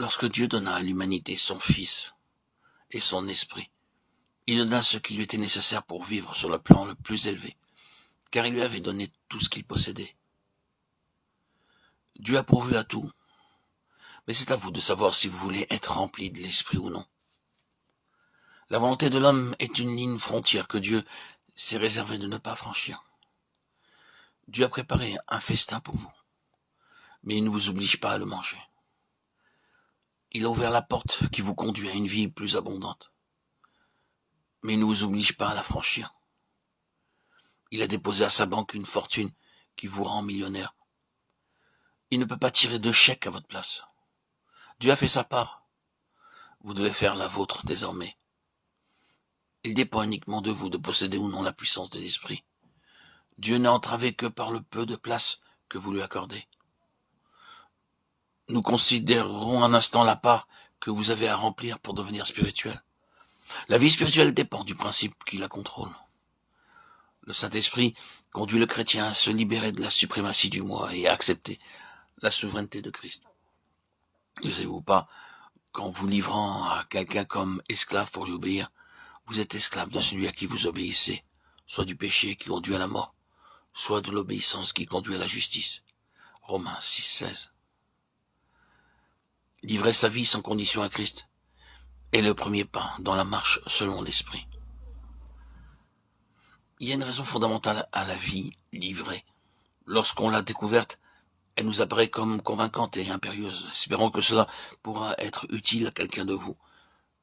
Lorsque Dieu donna à l'humanité son Fils et son Esprit, il donna ce qui lui était nécessaire pour vivre sur le plan le plus élevé, car il lui avait donné tout ce qu'il possédait. Dieu a pourvu à tout, mais c'est à vous de savoir si vous voulez être rempli de l'Esprit ou non. La volonté de l'homme est une ligne frontière que Dieu s'est réservé de ne pas franchir. Dieu a préparé un festin pour vous, mais il ne vous oblige pas à le manger. Il a ouvert la porte qui vous conduit à une vie plus abondante, mais il ne vous oblige pas à la franchir. Il a déposé à sa banque une fortune qui vous rend millionnaire. Il ne peut pas tirer de chèque à votre place. Dieu a fait sa part. Vous devez faire la vôtre désormais. Il dépend uniquement de vous de posséder ou non la puissance de l'esprit. Dieu n'est entravé que par le peu de place que vous lui accordez. Nous considérerons un instant la part que vous avez à remplir pour devenir spirituel. La vie spirituelle dépend du principe qui la contrôle. Le Saint-Esprit conduit le chrétien à se libérer de la suprématie du moi et à accepter la souveraineté de Christ. Ne savez-vous pas qu'en vous livrant à quelqu'un comme esclave pour lui obéir, vous êtes esclave de celui à qui vous obéissez, soit du péché qui conduit à la mort, soit de l'obéissance qui conduit à la justice. Romains 6,16. Livrer sa vie sans condition à Christ est le premier pas dans la marche selon l'Esprit. Il y a une raison fondamentale à la vie livrée. Lorsqu'on l'a découverte, elle nous apparaît comme convaincante et impérieuse. Espérons que cela pourra être utile à quelqu'un de vous.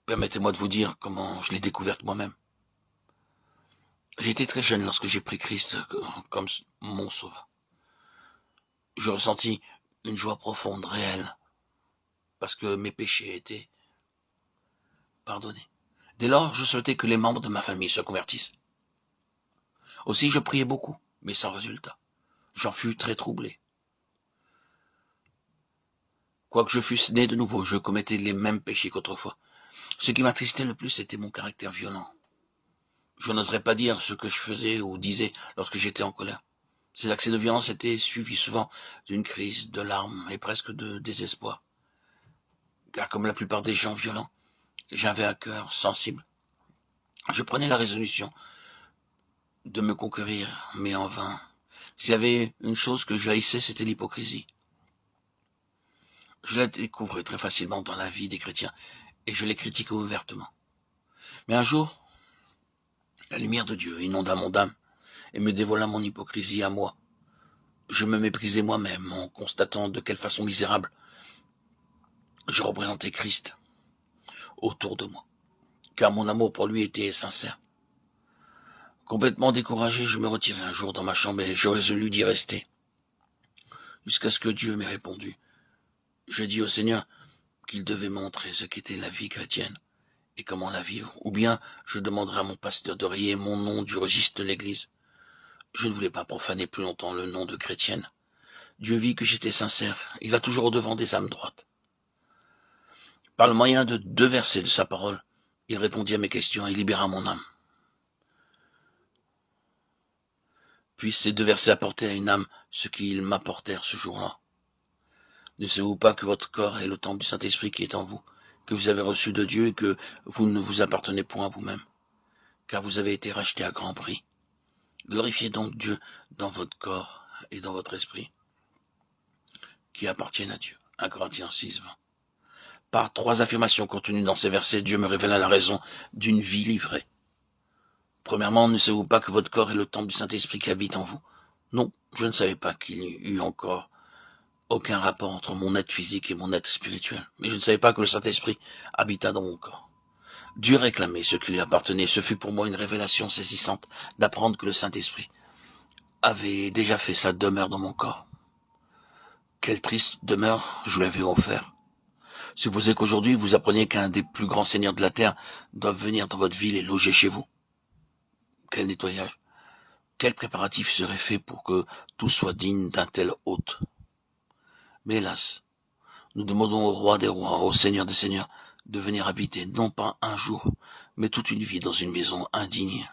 Permettez-moi de vous dire comment je l'ai découverte moi-même. J'étais très jeune lorsque j'ai pris Christ comme mon sauveur. Je ressentis une joie profonde, réelle, parce que mes péchés étaient pardonnés. Dès lors, je souhaitais que les membres de ma famille se convertissent. Aussi, je priais beaucoup, mais sans résultat. J'en fus très troublé. Quoique je fusse né de nouveau, je commettais les mêmes péchés qu'autrefois. Ce qui m'attristait le plus, c'était mon caractère violent. Je n'oserais pas dire ce que je faisais ou disais lorsque j'étais en colère. Ces accès de violence étaient suivis souvent d'une crise, de larmes et presque de désespoir. Car comme la plupart des gens violents, j'avais un cœur sensible. Je prenais la résolution de me conquérir, mais en vain. S'il y avait une chose que je haïssais, c'était l'hypocrisie. Je la découvrais très facilement dans la vie des chrétiens, et je les critiquais ouvertement. Mais un jour, la lumière de Dieu inonda mon âme, et me dévoila mon hypocrisie à moi. Je me méprisais moi-même en constatant de quelle façon misérable je représentais Christ autour de moi, car mon amour pour lui était sincère. Complètement découragé, je me retirai un jour dans ma chambre et je résolus d'y rester, jusqu'à ce que Dieu m'ait répondu. Je dis au Seigneur qu'il devait montrer ce qu'était la vie chrétienne et comment la vivre, ou bien je demanderai à mon pasteur de rayer mon nom du registre de l'Église. Je ne voulais pas profaner plus longtemps le nom de chrétienne. Dieu vit que j'étais sincère. Il va toujours au-devant des âmes droites. Par le moyen de 2 versets de sa parole, il répondit à mes questions et libéra mon âme. Puis ces 2 versets apportaient à une âme ce qu'ils m'apportèrent ce jour-là. Ne savez-vous pas que votre corps est le temple du Saint-Esprit qui est en vous, que vous avez reçu de Dieu et que vous ne vous appartenez point à vous-même, car vous avez été racheté à grand prix. Glorifiez donc Dieu dans votre corps et dans votre esprit, qui appartiennent à Dieu. 1 Corinthiens 6, 20. Par 3 affirmations contenues dans ces versets, Dieu me révéla la raison d'une vie livrée. Premièrement, ne savez-vous pas que votre corps est le temple du Saint-Esprit qui habite en vous? Non, je ne savais pas qu'il y eût encore aucun rapport entre mon être physique et mon être spirituel. Mais je ne savais pas que le Saint-Esprit habita dans mon corps. Dieu réclamait ce qui lui appartenait. Ce fut pour moi une révélation saisissante d'apprendre que le Saint-Esprit avait déjà fait sa demeure dans mon corps. Quelle triste demeure je lui avais offert. Supposez qu'aujourd'hui vous appreniez qu'un des plus grands seigneurs de la terre doit venir dans votre ville et loger chez vous. Quel nettoyage, quel préparatif serait fait pour que tout soit digne d'un tel hôte. Mais hélas, nous demandons au roi des rois, au Seigneur des seigneurs, de venir habiter, non pas un jour, mais toute une vie dans une maison indigne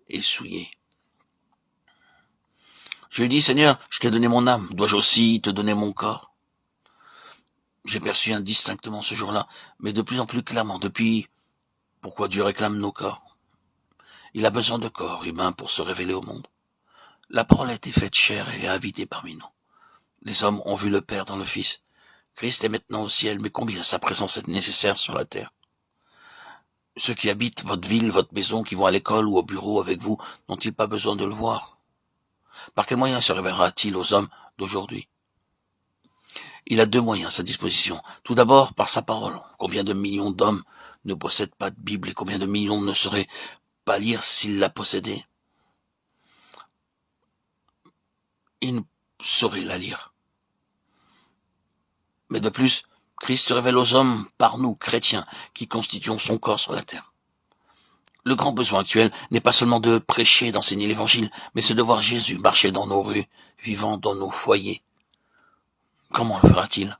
et souillée. Je lui dis, Seigneur, je t'ai donné mon âme, dois-je aussi te donner mon corps? J'ai perçu indistinctement ce jour-là, mais de plus en plus clairement, depuis pourquoi Dieu réclame nos corps. Il a besoin de corps humains pour se révéler au monde. La parole a été faite chair et a habité parmi nous. Les hommes ont vu le Père dans le Fils. Christ est maintenant au ciel, mais combien sa présence est nécessaire sur la terre? Ceux qui habitent votre ville, votre maison, qui vont à l'école ou au bureau avec vous, n'ont-ils pas besoin de le voir? Par quel moyen se révélera-t-il aux hommes d'aujourd'hui? Il a deux moyens à sa disposition. Tout d'abord, par sa parole. Combien de millions d'hommes ne possèdent pas de Bible et combien de millions ne sauraient pas lire s'ils la possédaient? Ils ne sauraient la lire. Mais de plus, Christ se révèle aux hommes par nous, chrétiens, qui constituons son corps sur la terre. Le grand besoin actuel n'est pas seulement de prêcher et d'enseigner l'évangile, mais c'est de voir Jésus marcher dans nos rues, vivant dans nos foyers. Comment le fera-t-il?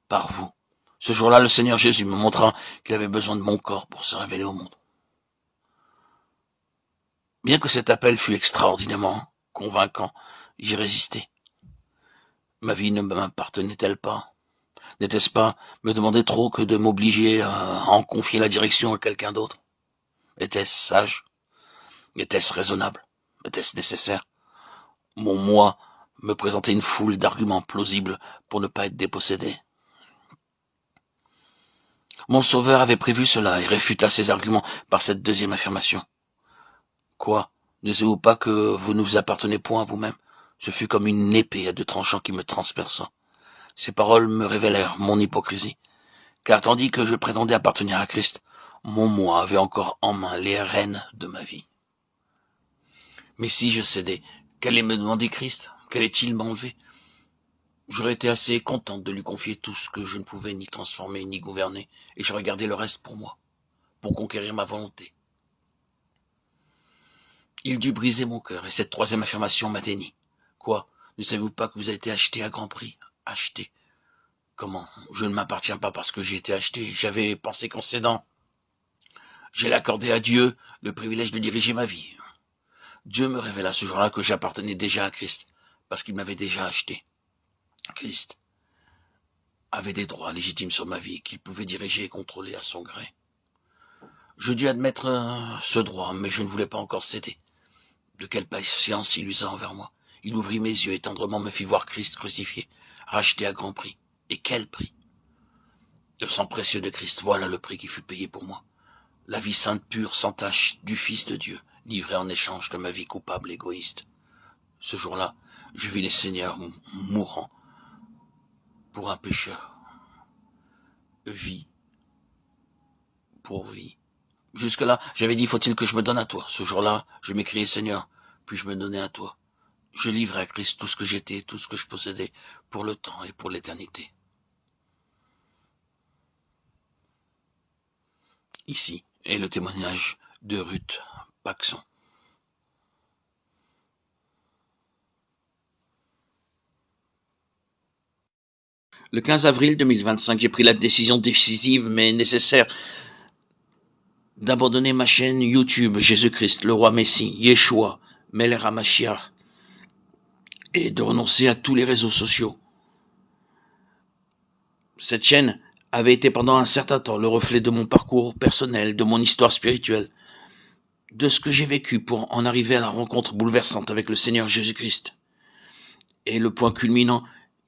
Par vous. Ce jour-là, le Seigneur Jésus me montra qu'il avait besoin de mon corps pour se révéler au monde. Bien que cet appel fût extraordinairement convaincant, j'y résistais. Ma vie ne m'appartenait-elle pas? N'était-ce pas me demander trop que de m'obliger à en confier la direction à quelqu'un d'autre? Était-ce sage? Était-ce raisonnable? Était-ce nécessaire? Mon moi me présentait une foule d'arguments plausibles pour ne pas être dépossédé. Mon Sauveur avait prévu cela et réfuta ces arguments par cette deuxième affirmation. Quoi? Ne savez-vous pas que vous ne vous appartenez point à vous-même? Ce fut comme une épée à deux tranchants qui me transperça. Ces paroles me révélèrent mon hypocrisie, car tandis que je prétendais appartenir à Christ, mon moi avait encore en main les rênes de ma vie. Mais si je cédais, qu'allait me demander Christ? Qu'allait-il m'enlever? J'aurais été assez contente de lui confier tout ce que je ne pouvais ni transformer ni gouverner, et je regardais le reste pour moi, pour conquérir ma volonté. Il dut briser mon cœur, et cette troisième affirmation m'atteignit. Quoi? Ne savez-vous pas que vous avez été acheté à grand prix? Acheté? Comment? Je ne m'appartiens pas parce que j'ai été acheté. J'avais pensé qu'en cédant, j'allais accorder à Dieu le privilège de diriger ma vie. Dieu me révéla ce jour-là que j'appartenais déjà à Christ, parce qu'il m'avait déjà acheté. Christ avait des droits légitimes sur ma vie qu'il pouvait diriger et contrôler à son gré. Je dus admettre ce droit, mais je ne voulais pas encore céder. De quelle patience il usa envers moi. Il ouvrit mes yeux et tendrement me fit voir Christ crucifié, racheté à grand prix. Et quel prix? Le sang précieux de Christ, voilà le prix qui fut payé pour moi. La vie sainte, pure, sans tache, du Fils de Dieu, livrée en échange de ma vie coupable, égoïste. Ce jour-là, je vis les seigneurs mourant pour un pécheur. Vie pour vie. Jusque-là, j'avais dit, faut-il que je me donne à toi? Ce jour-là, je m'écriai, Seigneur, puis-je me donner à toi? Je livrais à Christ tout ce que j'étais, tout ce que je possédais, pour le temps et pour l'éternité. Ici est le témoignage de Ruth Paxson. Le 15 avril 2025, j'ai pris la décision décisive mais nécessaire d'abandonner ma chaîne YouTube Jésus-Christ, le roi Messie, Yeshua, Melech HaMashiach, et de renoncer à tous les réseaux sociaux. Cette chaîne avait été pendant un certain temps le reflet de mon parcours personnel, de mon histoire spirituelle, de ce que j'ai vécu pour en arriver à la rencontre bouleversante avec le Seigneur Jésus-Christ. Et le point culminant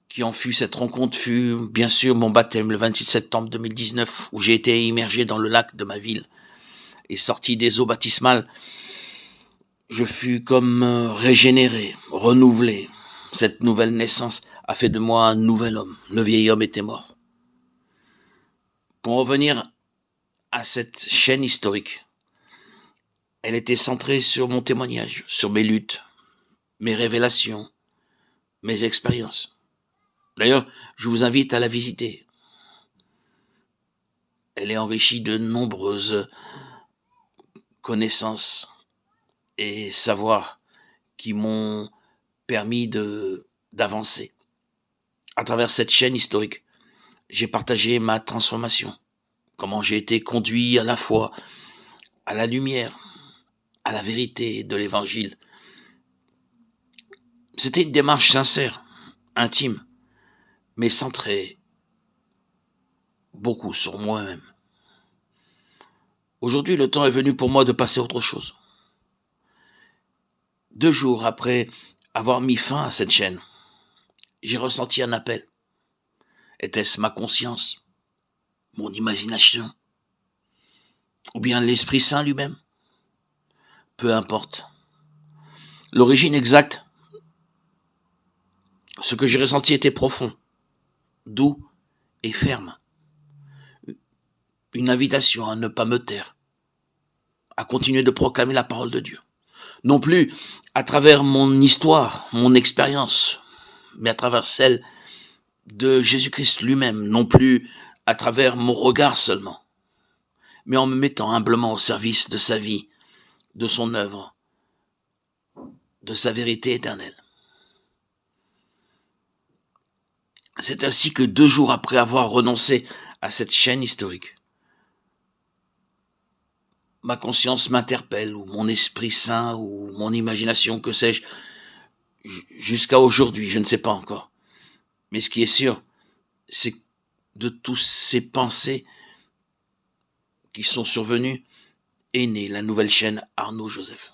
qui en fut cette rencontre fut bien sûr mon baptême le 26 septembre 2019, où j'ai été immergé dans le lac de ma ville et sorti des eaux baptismales. Je fus comme régénéré, renouvelé. Cette nouvelle naissance a fait de moi un nouvel homme. Le vieil homme était mort. Pour revenir à cette chaîne historique, elle était centrée sur mon témoignage, sur mes luttes, mes révélations, mes expériences. D'ailleurs, je vous invite à la visiter. Elle est enrichie de nombreuses connaissances et savoirs qui m'ont permis d'avancer. À travers cette chaîne historique, j'ai partagé ma transformation, comment j'ai été conduit à la foi, à la lumière, à la vérité de l'évangile. C'était une démarche sincère, intime, mais centrée beaucoup sur moi-même. Aujourd'hui, le temps est venu pour moi de passer à autre chose. 2 jours après avoir mis fin à cette chaîne, j'ai ressenti un appel. Était-ce ma conscience, mon imagination, ou bien l'Esprit Saint lui-même? Peu importe. L'origine exacte, ce que j'ai ressenti était profond, doux et ferme. Une invitation à ne pas me taire, à continuer de proclamer la parole de Dieu. Non plus à travers mon histoire, mon expérience, mais à travers celle de Jésus-Christ lui-même, non plus à travers mon regard seulement, mais en me mettant humblement au service de sa vie, de son œuvre, de sa vérité éternelle. C'est ainsi que 2 jours après avoir renoncé à cette chaîne historique, ma conscience m'interpelle, ou mon Esprit Saint, ou mon imagination, que sais-je, jusqu'à aujourd'hui, je ne sais pas encore. Mais ce qui est sûr, c'est que de tous ces pensées qui sont survenues, est née la nouvelle chaîne Arnaud Joseph.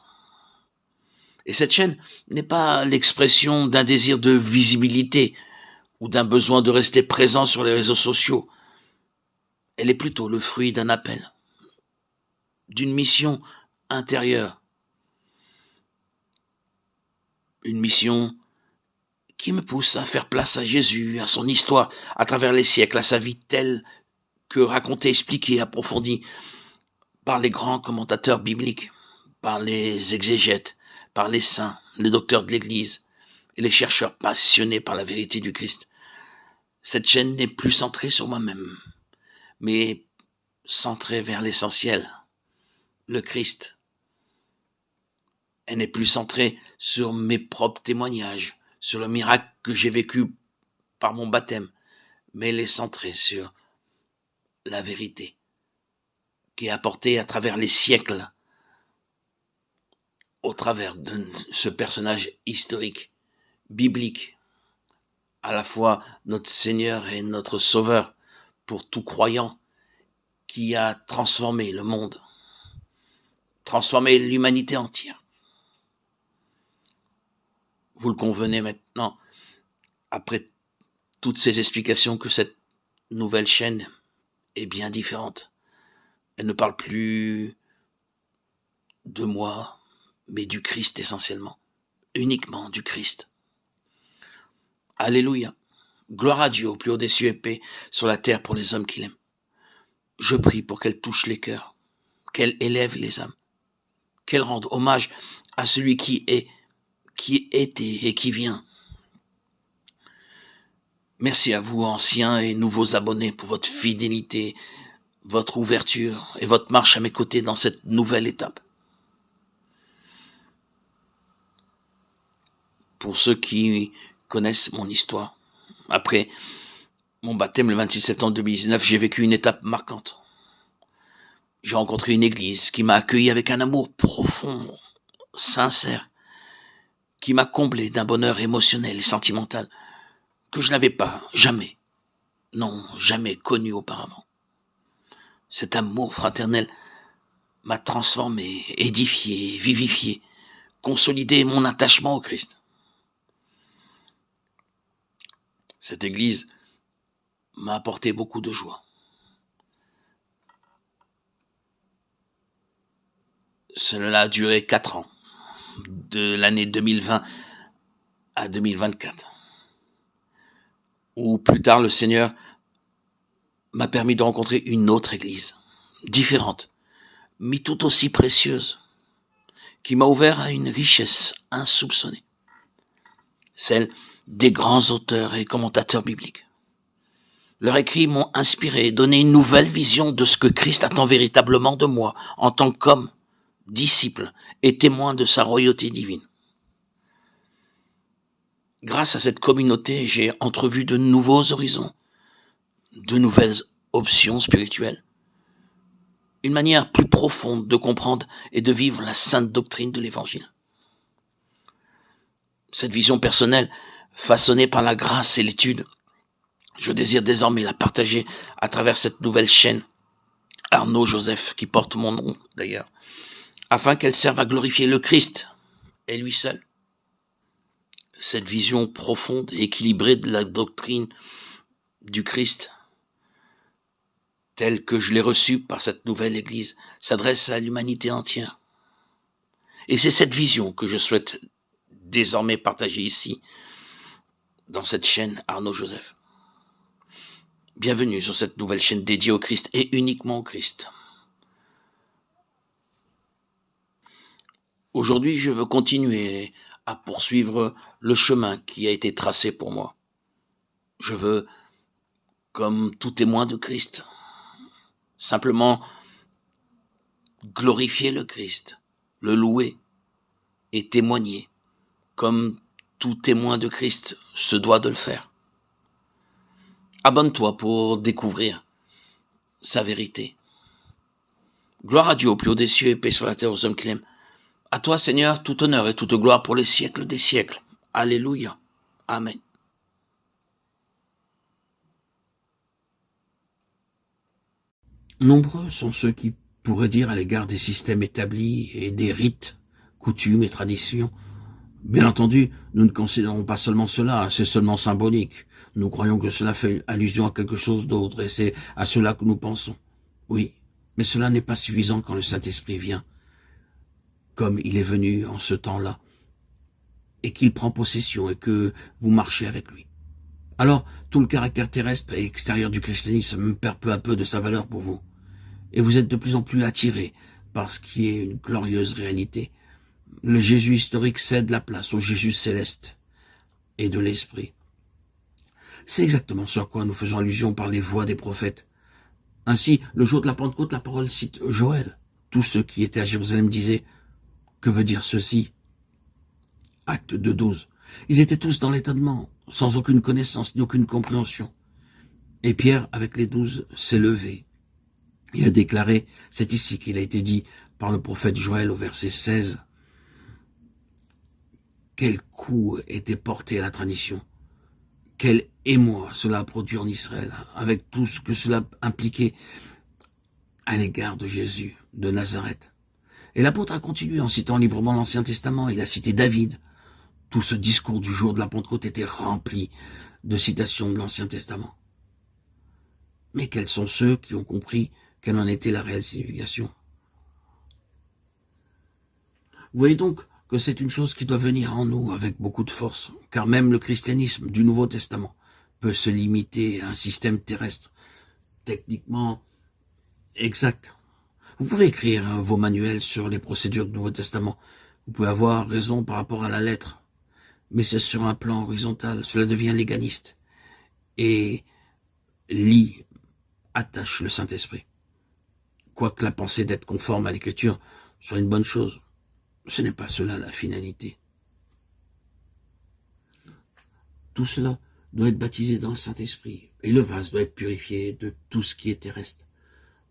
Et cette chaîne n'est pas l'expression d'un désir de visibilité ou d'un besoin de rester présent sur les réseaux sociaux. Elle est plutôt le fruit d'un appel, d'une mission intérieure. Une mission qui me pousse à faire place à Jésus, à son histoire, à travers les siècles, à sa vie telle que racontée, expliquée, approfondie par les grands commentateurs bibliques, par les exégètes, par les saints, les docteurs de l'Église et les chercheurs passionnés par la vérité du Christ. Cette chaîne n'est plus centrée sur moi-même, mais centrée vers l'essentiel, le Christ. Elle n'est plus centrée sur mes propres témoignages, sur le miracle que j'ai vécu par mon baptême, mais elle est centrée sur la vérité qui est apportée à travers les siècles, au travers de ce personnage historique, biblique, à la fois notre Seigneur et notre Sauveur pour tout croyant, qui a transformé le monde, transformé l'humanité entière. Vous le convenez maintenant, après toutes ces explications, que cette nouvelle chaîne est bien différente. Elle ne parle plus de moi, mais du Christ essentiellement, uniquement du Christ. Alléluia. Gloire à Dieu au plus haut des cieux et paix sur la terre pour les hommes qu'il aime. Je prie pour qu'elle touche les cœurs, qu'elle élève les âmes, qu'elle rende hommage à celui qui est, qui était et qui vient. Merci à vous, anciens et nouveaux abonnés, pour votre fidélité, votre ouverture et votre marche à mes côtés dans cette nouvelle étape. Pour ceux qui connaissent mon histoire, après mon baptême le 26 septembre 2019, j'ai vécu une étape marquante. J'ai rencontré une église qui m'a accueilli avec un amour profond, sincère, qui m'a comblé d'un bonheur émotionnel et sentimental que je n'avais pas jamais connu auparavant. Cet amour fraternel m'a transformé, édifié, vivifié, consolidé mon attachement au Christ. Cette église m'a apporté beaucoup de joie. Cela a duré 4 ans, de l'année 2020 à 2024, où plus tard le Seigneur m'a permis de rencontrer une autre église, différente, mais tout aussi précieuse, qui m'a ouvert à une richesse insoupçonnée, celle des grands auteurs et commentateurs bibliques. Leurs écrits m'ont inspiré et donné une nouvelle vision de ce que Christ attend véritablement de moi en tant qu'homme, disciple et témoin de sa royauté divine. Grâce à cette communauté, j'ai entrevu de nouveaux horizons, de nouvelles options spirituelles, une manière plus profonde de comprendre et de vivre la sainte doctrine de l'Évangile. Cette vision personnelle, façonnée par la grâce et l'étude, Je désire désormais la partager à travers cette nouvelle chaîne, Arnaud Joseph, qui porte mon nom d'ailleurs, afin qu'elle serve à glorifier le Christ et lui seul. Cette vision profonde et équilibrée de la doctrine du Christ, telle que je l'ai reçue par cette nouvelle Église, s'adresse à l'humanité entière. Et c'est cette vision que je souhaite désormais partager ici, dans cette chaîne Arnaud Joseph. Bienvenue sur cette nouvelle chaîne dédiée au Christ et uniquement au Christ. Aujourd'hui, je veux continuer à poursuivre le chemin qui a été tracé pour moi. Je veux, comme tout témoin de Christ, simplement glorifier le Christ, le louer et témoigner, comme tout témoin de Christ se doit de le faire. Abonne-toi pour découvrir sa vérité. Gloire à Dieu au plus haut des cieux et paix sur la terre aux hommes qu'il aime. À toi, Seigneur, tout honneur et toute gloire pour les siècles des siècles. Alléluia. Amen. Nombreux sont ceux qui pourraient dire à l'égard des systèmes établis et des rites, coutumes et traditions. Bien entendu, nous ne considérons pas seulement cela, c'est seulement symbolique. Nous croyons que cela fait allusion à quelque chose d'autre et c'est à cela que nous pensons. Oui, mais cela n'est pas suffisant quand le Saint-Esprit vient, comme il est venu en ce temps-là, et qu'il prend possession et que vous marchez avec lui. Alors, tout le caractère terrestre et extérieur du christianisme perd peu à peu de sa valeur pour vous. Et vous êtes de plus en plus attirés par ce qui est une glorieuse réalité. Le Jésus historique cède la place au Jésus céleste et de l'Esprit. C'est exactement ce à quoi nous faisons allusion par les voix des prophètes. Ainsi, le jour de la Pentecôte, la parole cite Joël. Tous ceux qui étaient à Jérusalem disaient « Que veut dire ceci ?» Acte 2:12. Ils étaient tous dans l'étonnement, sans aucune connaissance ni aucune compréhension. Et Pierre, avec les 12, s'est levé et a déclaré, c'est ici qu'il a été dit par le prophète Joël au verset 16, quel coup était porté à la tradition, quel émoi cela a produit en Israël, avec tout ce que cela impliquait à l'égard de Jésus de Nazareth. Et l'apôtre a continué en citant librement l'Ancien Testament, il a cité David. Tout ce discours du jour de la Pentecôte était rempli de citations de l'Ancien Testament. Mais quels sont ceux qui ont compris quelle en était la réelle signification? Vous voyez donc que c'est une chose qui doit venir en nous avec beaucoup de force, car même le christianisme du Nouveau Testament peut se limiter à un système terrestre techniquement exact. Vous pouvez écrire vos manuels sur les procédures du Nouveau Testament. Vous pouvez avoir raison par rapport à la lettre, mais c'est sur un plan horizontal. Cela devient légaliste et attache le Saint-Esprit. Quoique la pensée d'être conforme à l'Écriture soit une bonne chose, ce n'est pas cela la finalité. Tout cela doit être baptisé dans le Saint-Esprit et le vase doit être purifié de tout ce qui est terrestre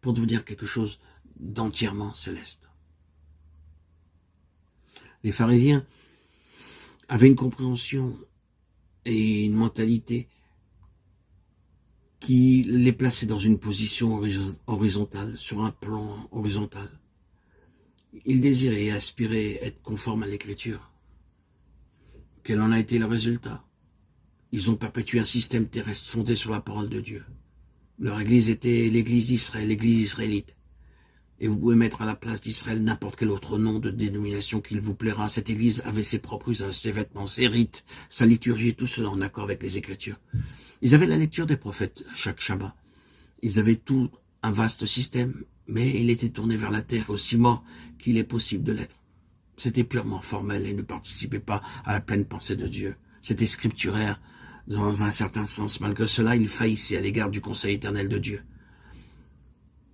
pour devenir quelque chose d'entièrement céleste. Les pharisiens avaient une compréhension et une mentalité qui les plaçait dans une position horizontale, sur un plan horizontal. Ils désiraient et aspiraient être conformes à l'Écriture. Quel en a été le résultat? Ils ont perpétué un système terrestre fondé sur la parole de Dieu. Leur église était l'église d'Israël, l'église israélite. Et vous pouvez mettre à la place d'Israël n'importe quel autre nom de dénomination qu'il vous plaira. Cette église avait ses propres usages, ses vêtements, ses rites, sa liturgie, tout cela en accord avec les Écritures. Ils avaient la lecture des prophètes chaque Shabbat. Ils avaient tout un vaste système, mais il était tourné vers la terre, aussi mort qu'il est possible de l'être. C'était purement formel et ne participait pas à la pleine pensée de Dieu. C'était scripturaire dans un certain sens. Malgré cela, il faillissait à l'égard du conseil éternel de Dieu.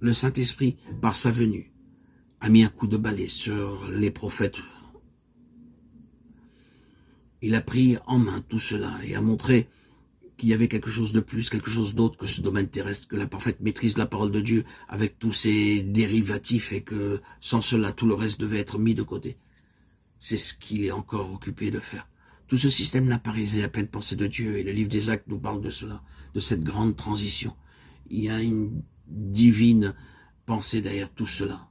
Le Saint-Esprit, par sa venue, a mis un coup de balai sur les prophètes. Il a pris en main tout cela et a montré qu'il y avait quelque chose de plus, quelque chose d'autre que ce domaine terrestre, que la parfaite maîtrise de la parole de Dieu avec tous ses dérivatifs et que sans cela, tout le reste devait être mis de côté. C'est ce qu'il est encore occupé de faire. Tout ce système n'apparaissait à pleine pensée de Dieu, et le livre des Actes nous parle de cela, de cette grande transition. Il y a une divine pensée derrière tout cela.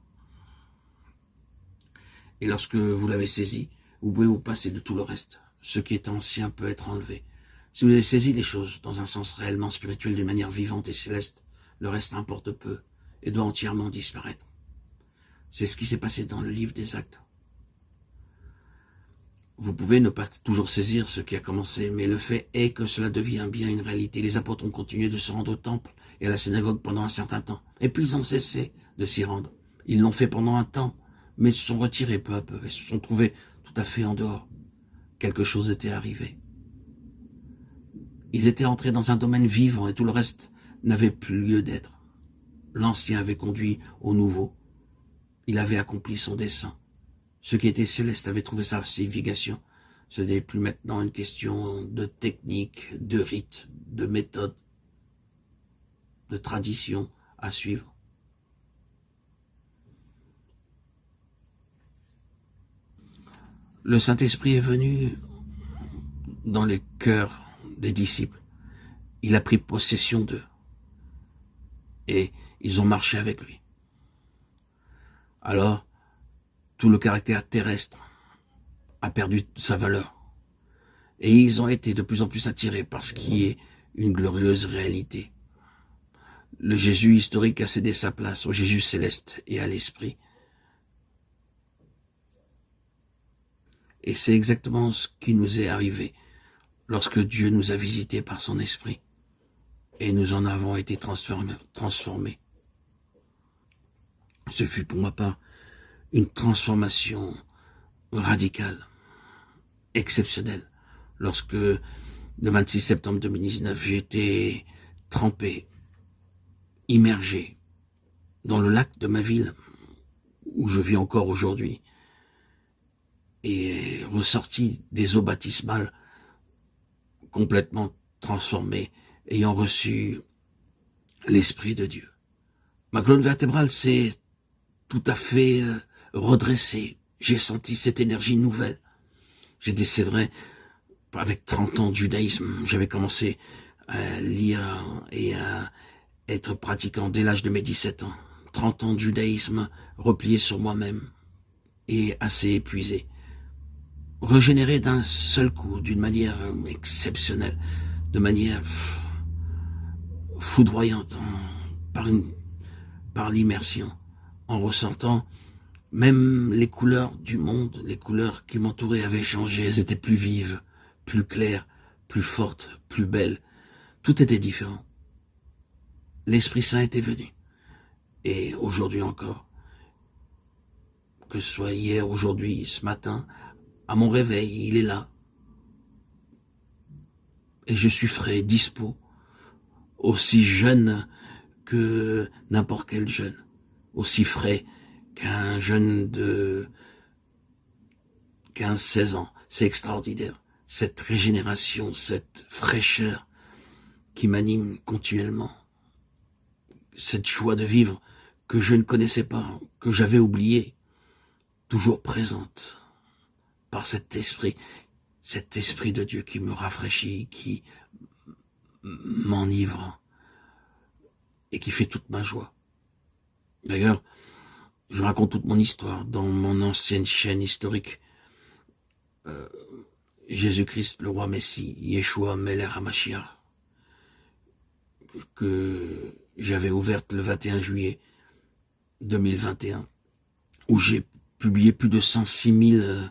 Et lorsque vous l'avez saisi, vous pouvez vous passer de tout le reste. Ce qui est ancien peut être enlevé. Si vous avez saisi les choses dans un sens réellement spirituel d'une manière vivante et céleste, le reste importe peu et doit entièrement disparaître. C'est ce qui s'est passé dans le livre des Actes. Vous pouvez ne pas toujours saisir ce qui a commencé, mais le fait est que cela devient bien une réalité. Les apôtres ont continué de se rendre au temple et à la synagogue pendant un certain temps, et puis ils ont cessé de s'y rendre. Ils l'ont fait pendant un temps, mais ils se sont retirés peu à peu et se sont trouvés tout à fait en dehors. Quelque chose était arrivé. Ils étaient entrés dans un domaine vivant et tout le reste n'avait plus lieu d'être. L'ancien avait conduit au nouveau. Il avait accompli son dessein. Ce qui était céleste avait trouvé sa signification. Ce n'est plus maintenant une question de technique, de rite, de méthode, de tradition à suivre. Le Saint-Esprit est venu dans les cœurs des disciples. Il a pris possession d'eux. Et ils ont marché avec lui. Alors, tout le caractère terrestre a perdu sa valeur. Et ils ont été de plus en plus attirés par ce qui est une glorieuse réalité. Le Jésus historique a cédé sa place au Jésus céleste et à l'Esprit. Et c'est exactement ce qui nous est arrivé lorsque Dieu nous a visités par son Esprit. Et nous en avons été transformés. Ce fut pour ma part une transformation radicale, exceptionnelle. Lorsque, le 26 septembre 2019, j'ai été trempé, immergé dans le lac de ma ville, où je vis encore aujourd'hui, et ressorti des eaux baptismales complètement transformé, ayant reçu l'Esprit de Dieu. Ma colonne vertébrale s'est tout à fait redressée. J'ai senti cette énergie nouvelle. C'est vrai, avec 30 ans de judaïsme, j'avais commencé à lire et à être pratiquant dès l'âge de mes 17 ans. 30 ans de judaïsme replié sur moi-même et assez épuisé. Régénéré d'un seul coup, d'une manière exceptionnelle, de manière foudroyante, par l'immersion, en ressentant même les couleurs du monde, les couleurs qui m'entouraient avaient changé, elles étaient plus vives, plus claires, plus fortes, plus belles, tout était différent. L'Esprit Saint était venu, et aujourd'hui encore, que ce soit hier, aujourd'hui, ce matin, à mon réveil, il est là, et je suis frais, dispo, aussi jeune que n'importe quel jeune, aussi frais qu'un jeune de 15-16 ans. C'est extraordinaire, cette régénération, cette fraîcheur qui m'anime continuellement, cette joie de vivre que je ne connaissais pas, que j'avais oublié, toujours présente par cet esprit de Dieu qui me rafraîchit, qui m'enivre et qui fait toute ma joie. D'ailleurs, je raconte toute mon histoire dans mon ancienne chaîne historique. Jésus-Christ, le roi Messie, Yeshua Melech HaMashiach, que j'avais ouverte le 21 juillet 2021, où j'ai publié plus de 106 000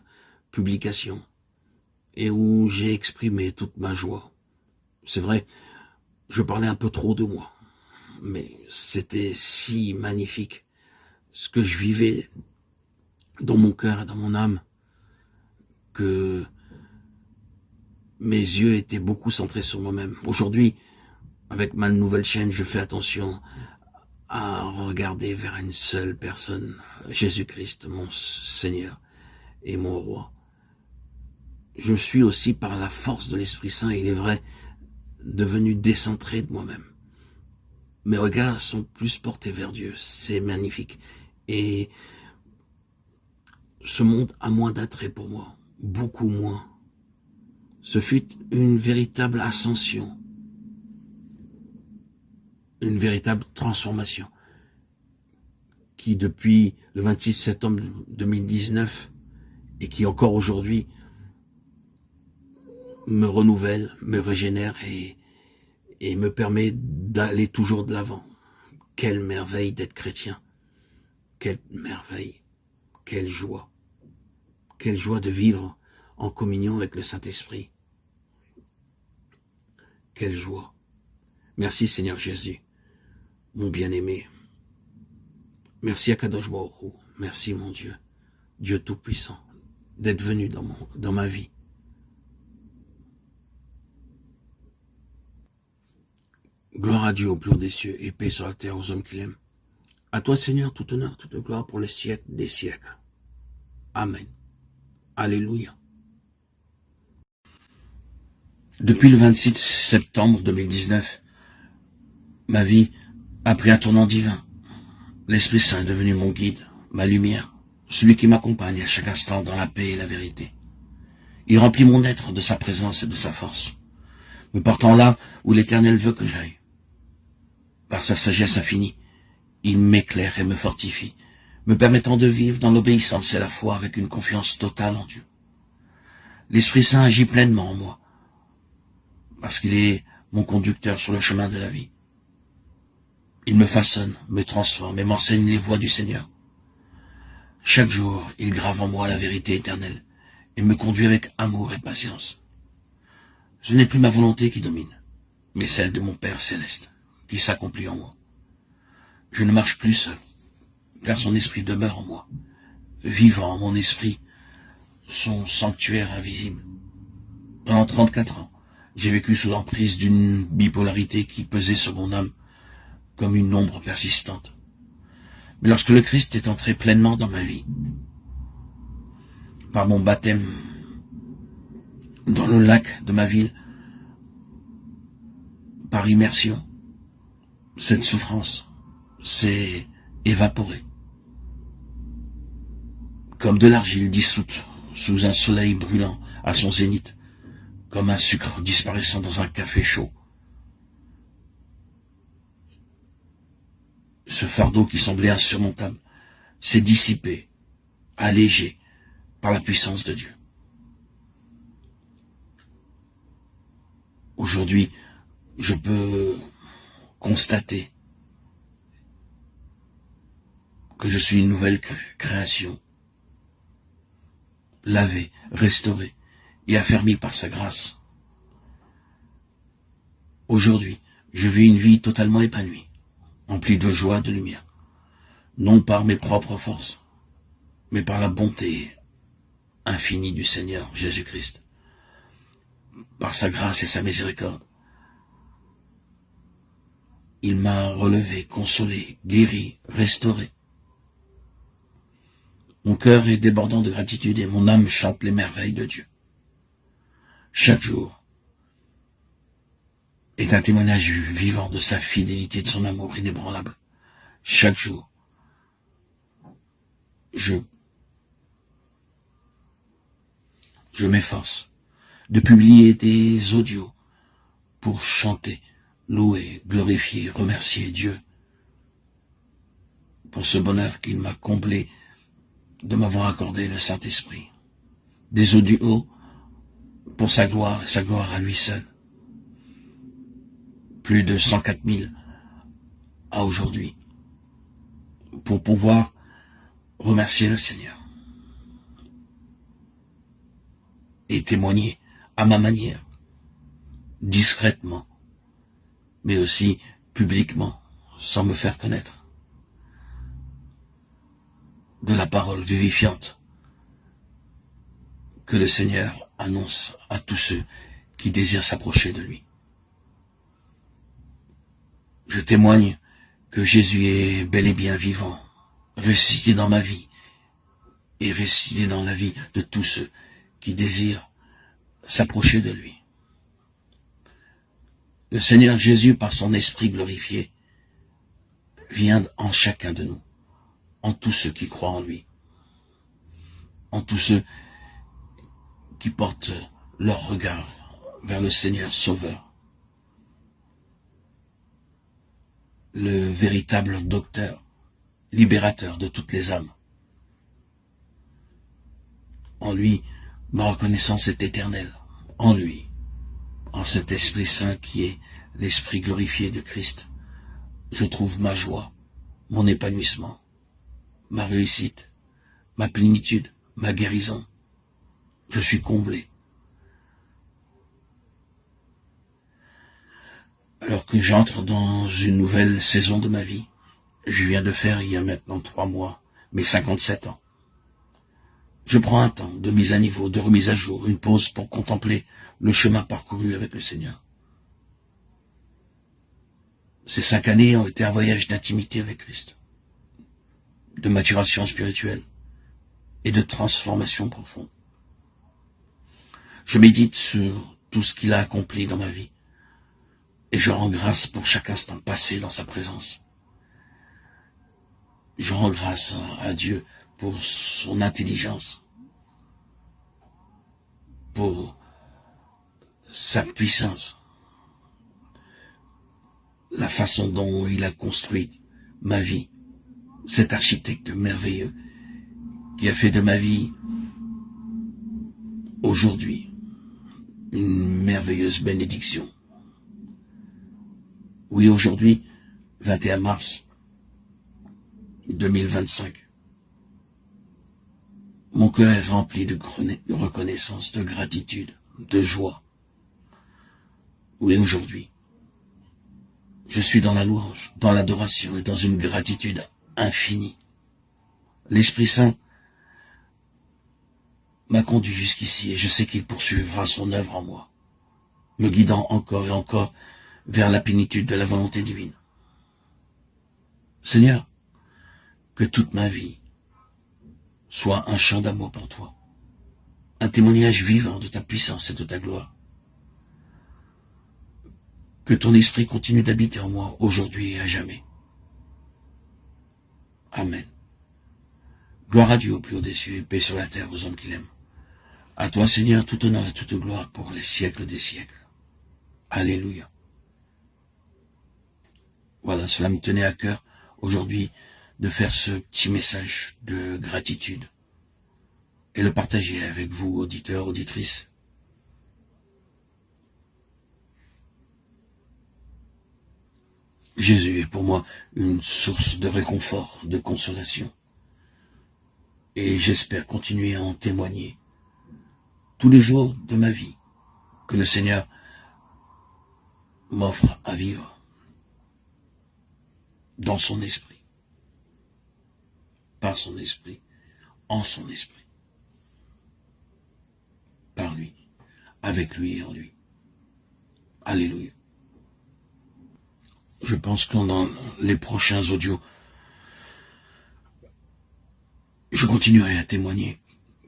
publications et où j'ai exprimé toute ma joie. C'est vrai, je parlais un peu trop de moi, mais c'était si magnifique ce que je vivais dans mon cœur et dans mon âme que mes yeux étaient beaucoup centrés sur moi-même. Aujourd'hui, avec ma nouvelle chaîne, je fais attention à regarder vers une seule personne, Jésus-Christ, mon Seigneur et mon Roi. Je suis aussi, par la force de l'Esprit Saint, il est vrai, devenu décentré de moi-même. Mes regards sont plus portés vers Dieu, c'est magnifique. Et ce monde a moins d'attrait pour moi, beaucoup moins. Ce fut une véritable ascension, une véritable transformation qui, depuis le 26 septembre 2019 et qui encore aujourd'hui me renouvelle, me régénère et me permet d'aller toujours de l'avant. Quelle merveille d'être chrétien. Quelle merveille. Quelle joie. Quelle joie de vivre en communion avec le Saint-Esprit. Quelle joie. Merci Seigneur Jésus, mon bien-aimé. Merci Akadosh Baruch Hu. Merci mon Dieu, Dieu Tout-Puissant, d'être venu dans ma vie. Gloire à Dieu au plus haut des cieux et paix sur la terre aux hommes qui l'aiment. À toi Seigneur, tout honneur, toute gloire pour les siècles des siècles. Amen. Alléluia. Depuis le 26 septembre 2019, ma vie a pris un tournant divin. L'Esprit Saint est devenu mon guide, ma lumière, celui qui m'accompagne à chaque instant dans la paix et la vérité. Il remplit mon être de sa présence et de sa force, me portant là où l'Éternel veut que j'aille. Par sa sagesse infinie, il m'éclaire et me fortifie, me permettant de vivre dans l'obéissance et la foi avec une confiance totale en Dieu. L'Esprit Saint agit pleinement en moi, parce qu'il est mon conducteur sur le chemin de la vie. Il me façonne, me transforme et m'enseigne les voies du Seigneur. Chaque jour, il grave en moi la vérité éternelle et me conduit avec amour et patience. Ce n'est plus ma volonté qui domine, mais celle de mon Père céleste, qui s'accomplit en moi. Je ne marche plus seul, car son esprit demeure en moi, vivant mon esprit, son sanctuaire invisible. Pendant 34 ans, j'ai vécu sous l'emprise d'une bipolarité qui pesait sur mon âme comme une ombre persistante. Mais lorsque le Christ est entré pleinement dans ma vie, par mon baptême dans le lac de ma ville, par immersion, cette souffrance s'est évaporée, comme de l'argile dissoute sous un soleil brûlant à son zénith, comme un sucre disparaissant dans un café chaud. Ce fardeau qui semblait insurmontable s'est dissipé, allégé par la puissance de Dieu. Aujourd'hui, je peux constater que je suis une nouvelle création, lavée, restaurée et affermie par sa grâce. Aujourd'hui, je vis une vie totalement épanouie, emplie de joie, de lumière, non par mes propres forces, mais par la bonté infinie du Seigneur Jésus-Christ, par sa grâce et sa miséricorde. Il m'a relevé, consolé, guéri, restauré. Mon cœur est débordant de gratitude et mon âme chante les merveilles de Dieu. Chaque jour est un témoignage vivant de sa fidélité, de son amour inébranlable. Chaque jour, je m'efforce de publier des audios pour chanter, louer, glorifier, remercier Dieu pour ce bonheur qu'il m'a comblé de m'avoir accordé le Saint-Esprit. Des audios pour sa gloire et sa gloire à lui seul. Plus de 104 000 à aujourd'hui, pour pouvoir remercier le Seigneur et témoigner à ma manière, discrètement, mais aussi publiquement, sans me faire connaître, de la parole vivifiante que le Seigneur annonce à tous ceux qui désirent s'approcher de lui. Je témoigne que Jésus est bel et bien vivant, ressuscité dans ma vie et ressuscité dans la vie de tous ceux qui désirent s'approcher de lui. Le Seigneur Jésus, par son esprit glorifié, vient en chacun de nous, en tous ceux qui croient en lui, en tous ceux qui portent leur regard vers le Seigneur Sauveur, le véritable docteur, libérateur de toutes les âmes. En lui, ma reconnaissance est éternelle. En lui, en cet Esprit Saint qui est l'Esprit glorifié de Christ, je trouve ma joie, mon épanouissement, ma réussite, ma plénitude, ma guérison. Je suis comblé. Alors que j'entre dans une nouvelle saison de ma vie, je viens de faire il y a maintenant 3 mois mes 57 ans. Je prends un temps de mise à niveau, de remise à jour, une pause pour contempler le chemin parcouru avec le Seigneur. Ces 5 années ont été un voyage d'intimité avec Christ, de maturation spirituelle et de transformation profonde. Je médite sur tout ce qu'il a accompli dans ma vie et je rends grâce pour chaque instant passé dans sa présence. Je rends grâce à Dieu pour son intelligence, pour sa puissance, la façon dont il a construit ma vie, cet architecte merveilleux qui a fait de ma vie aujourd'hui une merveilleuse bénédiction. Oui, aujourd'hui, 21 mars 2025, mon cœur est rempli de reconnaissance, de gratitude, de joie. Oui, aujourd'hui, je suis dans la louange, dans l'adoration et dans une gratitude infinie. L'Esprit Saint m'a conduit jusqu'ici et je sais qu'il poursuivra son œuvre en moi, me guidant encore et encore vers la plénitude de la volonté divine. Seigneur, que toute ma vie soit un chant d'amour pour toi, un témoignage vivant de ta puissance et de ta gloire. Que ton esprit continue d'habiter en moi aujourd'hui et à jamais. Amen. Gloire à Dieu au plus haut des cieux et paix sur la terre aux hommes qu'il aime. À toi, Seigneur, tout honneur et toute gloire pour les siècles des siècles. Alléluia. Voilà, cela me tenait à cœur aujourd'hui de faire ce petit message de gratitude et le partager avec vous, auditeurs, auditrices. Jésus est pour moi une source de réconfort, de consolation. Et j'espère continuer à en témoigner tous les jours de ma vie que le Seigneur m'offre à vivre dans son esprit, par son esprit, en son esprit, par lui, avec lui et en lui. Alléluia. Je pense que dans les prochains audios, je continuerai à témoigner,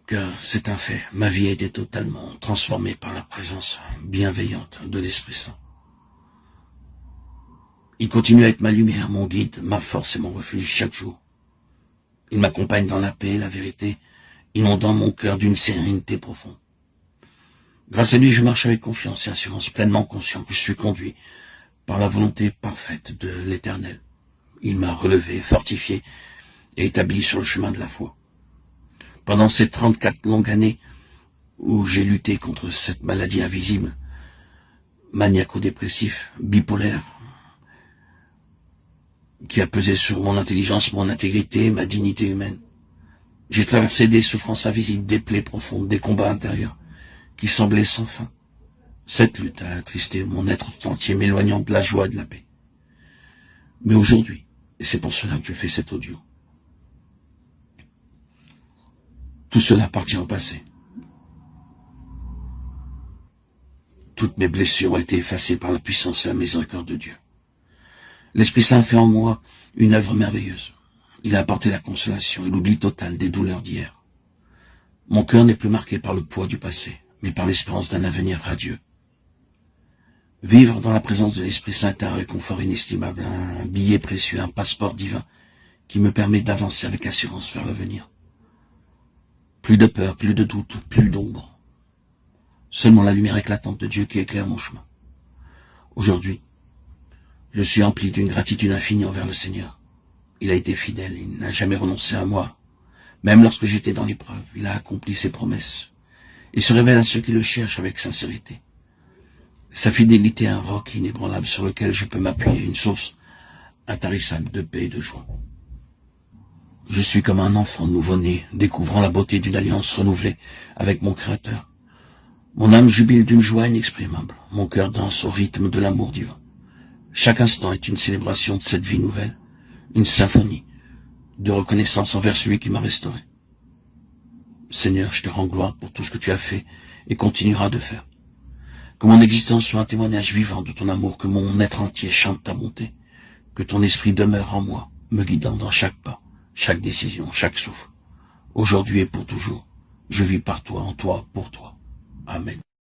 car c'est un fait. Ma vie a été totalement transformée par la présence bienveillante de l'Esprit Saint. Il continue à être ma lumière, mon guide, ma force et mon refuge chaque jour. Il m'accompagne dans la paix et la vérité, inondant mon cœur d'une sérénité profonde. Grâce à lui, je marche avec confiance et assurance, pleinement conscient que je suis conduit par la volonté parfaite de l'Éternel. Il m'a relevé, fortifié et établi sur le chemin de la foi. Pendant ces 34 longues années où j'ai lutté contre cette maladie invisible, maniaco-dépressif, bipolaire, qui a pesé sur mon intelligence, mon intégrité, ma dignité humaine. J'ai traversé des souffrances invisibles, des plaies profondes, des combats intérieurs qui semblaient sans fin. Cette lutte a attristé mon être tout entier, m'éloignant de la joie et de la paix. Mais aujourd'hui, et c'est pour cela que je fais cet audio, tout cela appartient au passé. Toutes mes blessures ont été effacées par la puissance et la miséricorde de Dieu. L'Esprit Saint fait en moi une œuvre merveilleuse. Il a apporté la consolation et l'oubli total des douleurs d'hier. Mon cœur n'est plus marqué par le poids du passé, mais par l'espérance d'un avenir radieux. Vivre dans la présence de l'Esprit Saint est un réconfort inestimable, un billet précieux, un passeport divin qui me permet d'avancer avec assurance vers l'avenir. Plus de peur, plus de doute, plus d'ombre. seulement la lumière éclatante de Dieu qui éclaire mon chemin. Aujourd'hui, je suis empli d'une gratitude infinie envers le Seigneur. Il a été fidèle, il n'a jamais renoncé à moi. Même lorsque j'étais dans l'épreuve, il a accompli ses promesses. Il se révèle à ceux qui le cherchent avec sincérité. Sa fidélité est un roc inébranlable sur lequel je peux m'appuyer, une source intarissable de paix et de joie. Je suis comme un enfant nouveau-né, découvrant la beauté d'une alliance renouvelée avec mon Créateur. Mon âme jubile d'une joie inexprimable. Mon cœur danse au rythme de l'amour divin. Chaque instant est une célébration de cette vie nouvelle, une symphonie de reconnaissance envers celui qui m'a restauré. Seigneur, je te rends gloire pour tout ce que tu as fait et continueras de faire. Que mon existence soit un témoignage vivant de ton amour, que mon être entier chante ta bonté, que ton esprit demeure en moi, me guidant dans chaque pas, chaque décision, chaque souffle. Aujourd'hui et pour toujours, je vis par toi, en toi, pour toi. Amen.